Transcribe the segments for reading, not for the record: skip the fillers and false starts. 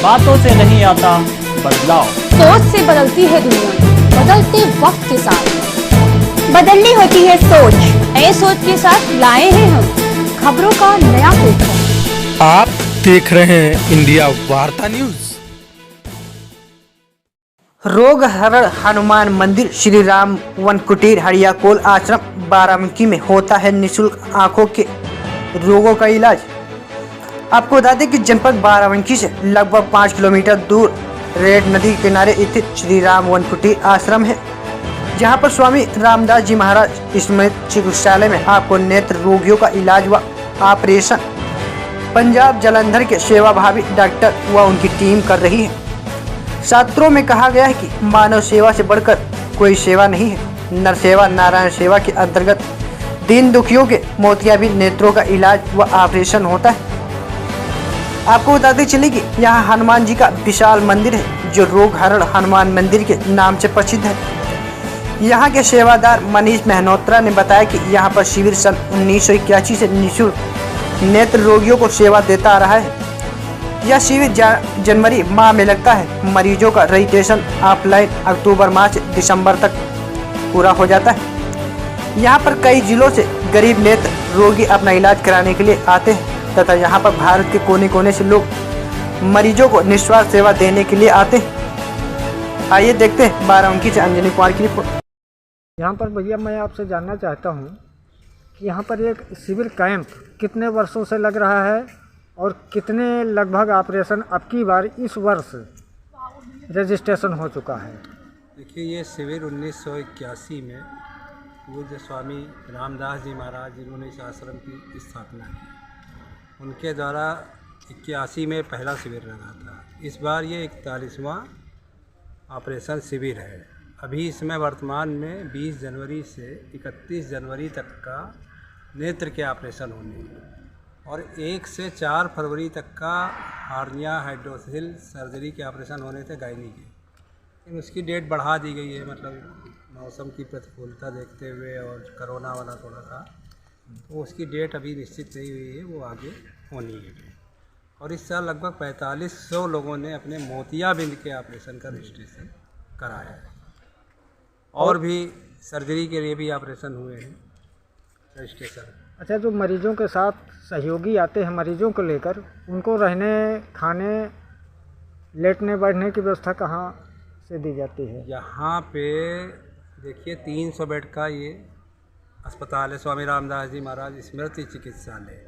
बातों से नहीं आता बदलाव। सोच से बदलती है दुनिया, बदलते वक्त के साथ बदलनी होती है सोच। नए सोच के साथ लाए हैं हम खबरों का नया प्लेटफॉर्म। आप देख रहे हैं इंडिया वार्ता न्यूज। रोग हरण हनुमान मंदिर श्री राम वन कुटीर हरियाकोल आश्रम बाराबंकी में होता है निःशुल्क आंखों के रोगों का इलाज। आपको बता दें कि जनपद बाराबंकी से लगभग 5 किलोमीटर दूर रेड नदी के किनारे स्थित श्री राम वन कुटीर आश्रम है, जहां पर स्वामी रामदास जी महाराज स्मृति चिकित्सालय में आपको नेत्र रोगियों का इलाज व ऑपरेशन पंजाब जालंधर के सेवाभावी डॉक्टर व उनकी टीम कर रही है। शास्त्रों में कहा गया है कि मानव सेवा से बढ़कर कोई सेवा नहीं है। नर सेवा नारायण सेवा के अंतर्गत दीन दुखियों के मोतियाबिंद नेत्रों का इलाज व ऑपरेशन होता है। आपको बताते चले कि यहाँ हनुमान जी का विशाल मंदिर है, जो रोग हरण हनुमान मंदिर के नाम से प्रसिद्ध है। यहाँ के सेवादार मनीष मेहनोत्रा ने बताया कि यहाँ पर शिविर सन 1981 से निःशुल्क नेत्र रोगियों को सेवा देता आ रहा है। यह शिविर जनवरी माह में लगता है। मरीजों का रजिस्ट्रेशन ऑफलाइन अक्टूबर माह से दिसंबर तक पूरा हो जाता है। यहाँ पर कई जिलों से गरीब नेत्र रोगी अपना इलाज कराने के लिए आते हैं तथा यहाँ पर भारत के कोने कोने से लोग मरीजों को निस्वार्थ सेवा देने के लिए आते हैं। आइए देखते हैं बाराबंकी से अंजनी कुमार की रिपोर्ट। यहाँ पर भैया मैं आपसे जानना चाहता हूँ कि यहाँ पर एक शिविर कैंप कितने वर्षों से लग रहा है और कितने लगभग ऑपरेशन अब की बार इस वर्ष रजिस्ट्रेशन हो चुका है। देखिए, ये शिविर 1981 में पूज्य स्वामी रामदास जी महाराज जिन्होंने इस आश्रम की स्थापना की, उनके द्वारा 81 में पहला शिविर लगा था। इस बार ये 41वां ऑपरेशन शिविर है। अभी इसमें वर्तमान में 20 जनवरी से 31 जनवरी तक का नेत्र के ऑपरेशन होने हैं और 1 से 4 फरवरी तक का हार्निया हाइड्रोसिल सर्जरी के ऑपरेशन होने थे गायनी के, लेकिन उसकी डेट बढ़ा दी गई है। मतलब मौसम की प्रतिकूलता देखते हुए और कोरोना वाला थोड़ा सा, तो उसकी डेट अभी निश्चित नहीं हुई है, वो आगे होनी है। और इस साल लगभग 4500 लोगों ने अपने मोतियाबिंद के ऑपरेशन का रजिस्ट्रेशन कराया है और भी सर्जरी के लिए भी ऑपरेशन हुए हैं रजिस्ट्रेशन। अच्छा, जो मरीजों के साथ सहयोगी आते हैं मरीजों को लेकर, उनको रहने खाने लेटने बैठने की व्यवस्था कहाँ से दी जाती है? यहाँ पे देखिए 300 बेड का ये अस्पताल है, स्वामी रामदास जी महाराज स्मृति चिकित्सालय।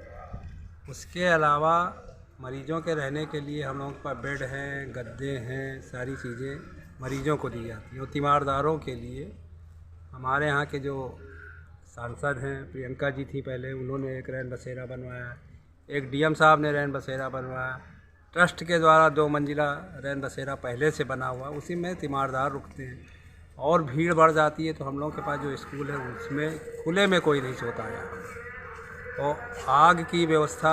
उसके अलावा मरीजों के रहने के लिए हम लोगों के पास बेड हैं, गद्दे हैं, सारी चीज़ें मरीजों को दी जाती हैं। और तीमारदारों के लिए हमारे यहाँ के जो सांसद हैं, प्रियंका जी थी पहले, उन्होंने एक रैन बसेरा बनवाया, एक डीएम साहब ने रैन बसेरा बनवाया, ट्रस्ट के द्वारा 2 मंजिला रैन बसेरा पहले से बना हुआ, उसी में तीमारदार रुकते हैं। और भीड़ बढ़ जाती है तो हम लोगों के पास जो स्कूल है उसमें खुले में कोई नहीं सोता है। और आग की व्यवस्था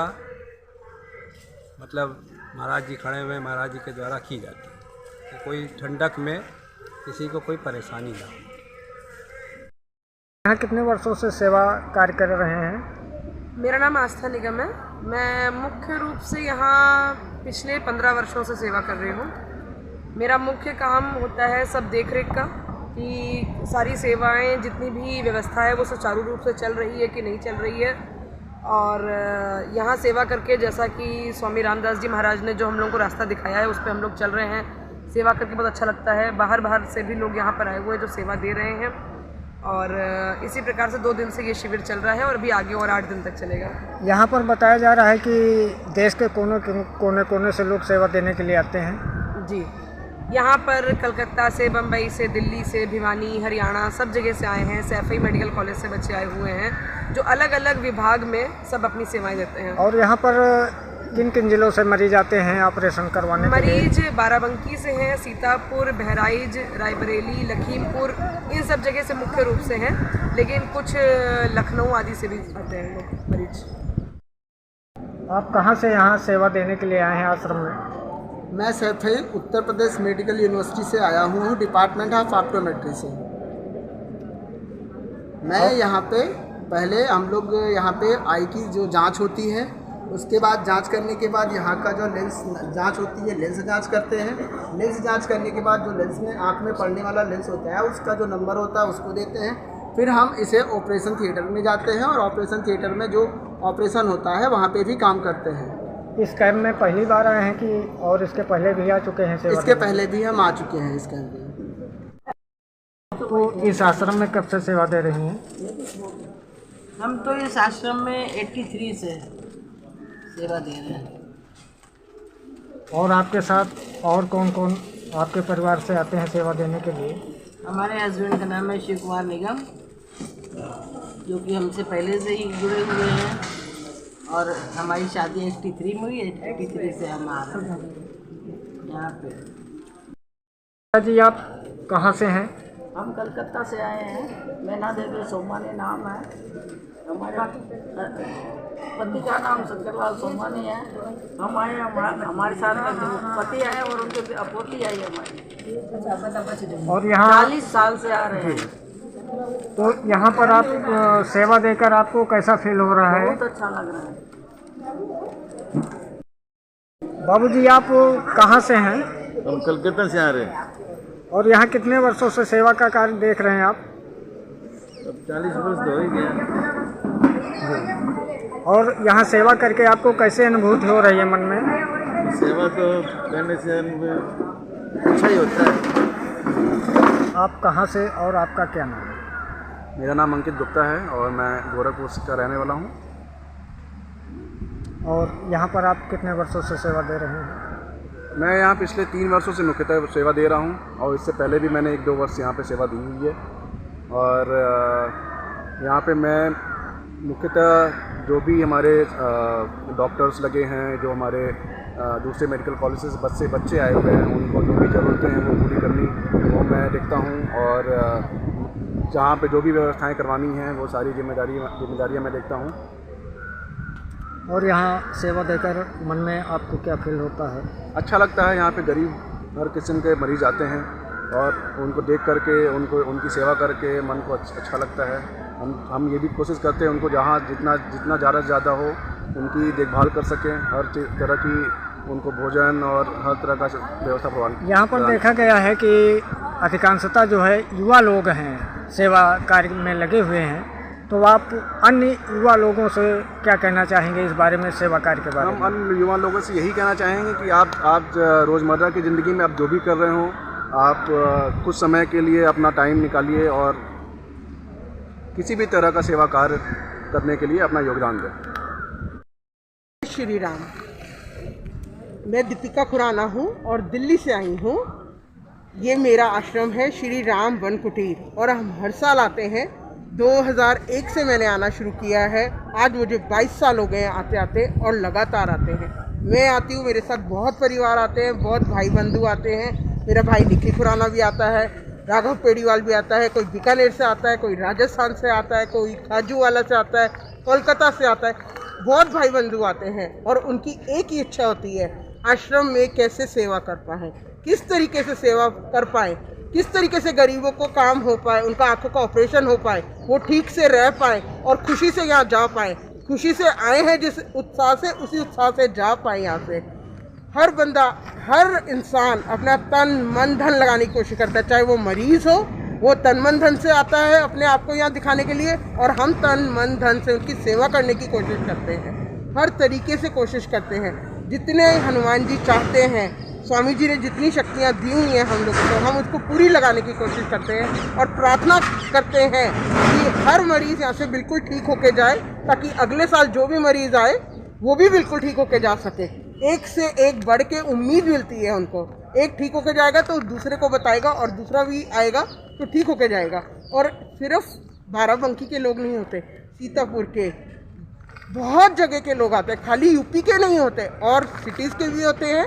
मतलब महाराज जी खड़े हुए महाराज जी के द्वारा की जाती है कि कोई ठंडक में किसी को कोई परेशानी ना हो। यहाँ कितने वर्षों से सेवा कार्य कर रहे हैं? मेरा नाम आस्था निगम है। मैं मुख्य रूप से यहाँ पिछले 15 वर्षों से सेवा कर रही हूँ। मेरा मुख्य काम होता है सब देख रेख का, कि सारी सेवाएं जितनी भी व्यवस्था है वो सुचारू रूप से चल रही है कि नहीं चल रही है। और यहाँ सेवा करके, जैसा कि स्वामी रामदास जी महाराज ने जो हम लोगों को रास्ता दिखाया है उस पर हम लोग चल रहे हैं। सेवा करके बहुत अच्छा लगता है। बाहर से भी लोग यहाँ पर आए हुए हैं जो सेवा दे रहे हैं। और इसी प्रकार से 2 दिन से ये शिविर चल रहा है और अभी आगे और 8 दिन तक चलेगा। यहाँ पर बताया जा रहा है कि देश के कोने कोने से लोग सेवा देने के लिए आते हैं। जी, यहाँ पर कलकत्ता से, बम्बई से, दिल्ली से, भिवानी, हरियाणा, सब जगह से आए हैं। सैफई मेडिकल कॉलेज से बच्चे आए हुए हैं जो अलग अलग विभाग में सब अपनी सेवाएं देते हैं। और यहाँ पर किन किन जिलों से मरीज आते हैं ऑपरेशन करवाने के लिए? मरीज बाराबंकी से हैं, सीतापुर, बहराइच, रायबरेली, लखीमपुर, इन सब जगह से मुख्य रूप से हैं, लेकिन कुछ लखनऊ आदि से भी आते हैं लोग मरीज। आप कहाँ से यहाँ सेवा देने के लिए आए हैं आश्रम में? मैं सैफई उत्तर प्रदेश मेडिकल यूनिवर्सिटी से आया हूँ, डिपार्टमेंट ऑफ ऑप्टोमेट्री से। मैं यहाँ पे पहले हम लोग यहाँ पे आई की जो जांच होती है उसके बाद जांच करने के बाद यहाँ का जो लेंस जांच होती है, लेंस जांच करते हैं। लेंस जांच करने के बाद जो लेंस में आँख में पड़ने वाला लेंस होता है उसका जो नंबर होता है उसको देते हैं। फिर हम इसे ऑपरेशन थिएटर में जाते हैं और ऑपरेशन थिएटर में जो ऑपरेशन होता है वहाँ पे भी काम करते हैं। इस कैम्प में पहली बार आए हैं कि और इसके पहले भी आ चुके हैं सेवा इसके देने? पहले भी हम आ चुके हैं इस कैंप में। तो इस आश्रम में कब से सेवा दे रही हैं? हम तो इस आश्रम में 83 से सेवा दे रहे हैं। और आपके साथ और कौन कौन आपके परिवार से आते हैं सेवा देने के लिए? हमारे हस्बैंड का नाम है शिव कुमार निगम, जो कि हमसे पहले से ही जुड़े हुए हैं, और हमारी शादी 83 में हुई। 83 से हम आ रहे हैं यहाँ पे। जी आप कहाँ से हैं? हम कलकत्ता से आए हैं। मैना देवी सोमानी नाम है हमारे पति का नाम शंकरलाल सोमानी है। हम आए, हमारे साथ पति आए और उनके पोती आई हमारी। और यहाँ 40 साल से आ रहे हैं। तो यहाँ पर आप सेवा देकर आपको कैसा फील हो रहा है? बहुत अच्छा लग रहा है। बाबूजी आप कहाँ से हैं? हम कलकत्ता से आ रहे हैं। और यहाँ कितने वर्षों से सेवा का कार्य देख रहे हैं आप? अब 40 वर्ष तो हो ही गया। और यहाँ सेवा करके आपको कैसे अनुभूति हो रही है मन में? सेवा तो करने से अच्छा ही होता है। आप कहाँ से और आपका क्या नाम है? मेरा नाम अंकित गुप्ता है और मैं गोरखपुर का रहने वाला हूँ। और यहाँ पर आप कितने वर्षों से सेवा दे रहे हैं? मैं यहाँ पिछले 3 वर्षों से मुख्यतः सेवा दे रहा हूँ और इससे पहले भी मैंने 1-2 वर्ष यहाँ पे सेवा दी हुई है। और यहाँ पे मैं मुख्यतः जो भी हमारे डॉक्टर्स लगे हैं, जो हमारे दूसरे मेडिकल कॉलेज से बच्चे आए हुए हैं, उनको जो भी ज़रूरतें हैं वो पूरी करनी वो मैं देखता हूँ। और जहाँ पे जो भी व्यवस्थाएं करवानी हैं वो सारी जिम्मेदारियाँ मैं देखता हूँ। और यहाँ सेवा देकर मन में आपको क्या फील होता है? अच्छा लगता है। यहाँ पे गरीब हर किस्म के मरीज़ आते हैं और उनको देख करके उनकी सेवा करके मन को अच्छा लगता है। हम ये भी कोशिश करते हैं उनको जहाँ जितना ज़्यादा से ज़्यादा हो उनकी देखभाल कर सकें, हर तरह की उनको भोजन और हर तरह का व्यवस्था प्रदान। यहाँ पर देखा गया है कि अधिकांशतः जो है युवा लोग हैं सेवा कार्य में लगे हुए हैं, तो आप अन्य युवा लोगों से क्या कहना चाहेंगे इस बारे में, सेवा कार्य के बारे में? हम अन्य युवा लोगों से यही कहना चाहेंगे कि आप रोज़मर्रा की ज़िंदगी में आप जो भी कर रहे हो, आप कुछ समय के लिए अपना टाइम निकालिए और किसी भी तरह का सेवा कार्य करने के लिए अपना योगदान दें। श्री राम, मैं दीपिका खुराना हूँ और दिल्ली से आई हूँ। ये मेरा आश्रम है श्री राम वन कुटीर और हम हर साल आते हैं। 2001 से मैंने आना शुरू किया है। आज मुझे 22 साल हो गए हैं आते आते और लगातार आते हैं। मैं आती हूँ, मेरे साथ बहुत परिवार आते हैं, बहुत भाई बंधु आते हैं। मेरा भाई निखिल खुराना भी आता है, राघव पेड़ीवाल भी आता है, कोई बीकानेर से आता है, कोई राजस्थान से आता है, कोई खाजूवाला से आता है, कोलकाता से आता है। बहुत भाई बंधु आते हैं और उनकी एक ही इच्छा होती है, आश्रम में कैसे सेवा कर पाएँ, किस तरीके से सेवा कर पाएँ, किस तरीके से गरीबों को काम हो पाए, उनका आंखों का ऑपरेशन हो पाए, वो ठीक से रह पाए और खुशी से यहाँ जा पाए। खुशी से आए हैं जिस उत्साह से, उसी उत्साह से जा पाए यहाँ से। हर बंदा, हर इंसान अपना तन मन धन लगाने की कोशिश करता है, चाहे वो मरीज़ हो, वो तन मन धन से आता है अपने आप को यहाँ दिखाने के लिए, और हम तन मन धन से उनकी सेवा करने की कोशिश करते हैं। हर तरीके से कोशिश करते हैं। जितने हनुमान जी चाहते हैं, स्वामी जी ने जितनी शक्तियाँ दी हुई हैं हम लोगों को, हम उसको पूरी लगाने की कोशिश करते हैं और प्रार्थना करते हैं कि हर मरीज़ यहाँ से बिल्कुल ठीक होके जाए, ताकि अगले साल जो भी मरीज़ आए वो भी बिल्कुल ठीक होके जा सके। एक से एक बढ़ के उम्मीद मिलती है उनको। एक ठीक होके जाएगा तो दूसरे को बताएगा और दूसरा भी आएगा तो ठीक होके जाएगा। और सिर्फ बाराबंकी के लोग नहीं होते, सीतापुर के बहुत जगह के लोग आते हैं, खाली यूपी के नहीं होते, और सिटीज़ के भी होते हैं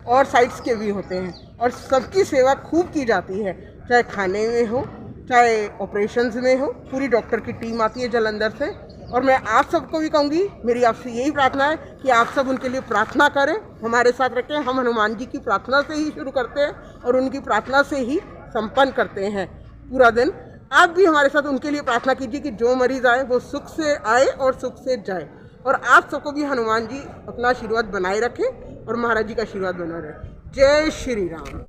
और साइट्स के भी होते हैं। और सबकी सेवा खूब की जाती है, चाहे खाने में हो, चाहे ऑपरेशंस में हो। पूरी डॉक्टर की टीम आती है जालंधर से। और मैं आप सबको भी कहूँगी, मेरी आपसे यही प्रार्थना है कि आप सब उनके लिए प्रार्थना करें, हमारे साथ रखें। हम हनुमान जी की प्रार्थना से ही शुरू करते हैं और उनकी प्रार्थना से ही संपन्न करते हैं पूरा दिन। आप भी हमारे साथ उनके लिए प्रार्थना कीजिए कि जो मरीज़ आए वो सुख से आए और सुख से जाए। और आप सबको भी हनुमान जी अपना आशीर्वाद बनाए रखें और महाराज जी का आशीर्वाद बना रहे। जय श्री राम।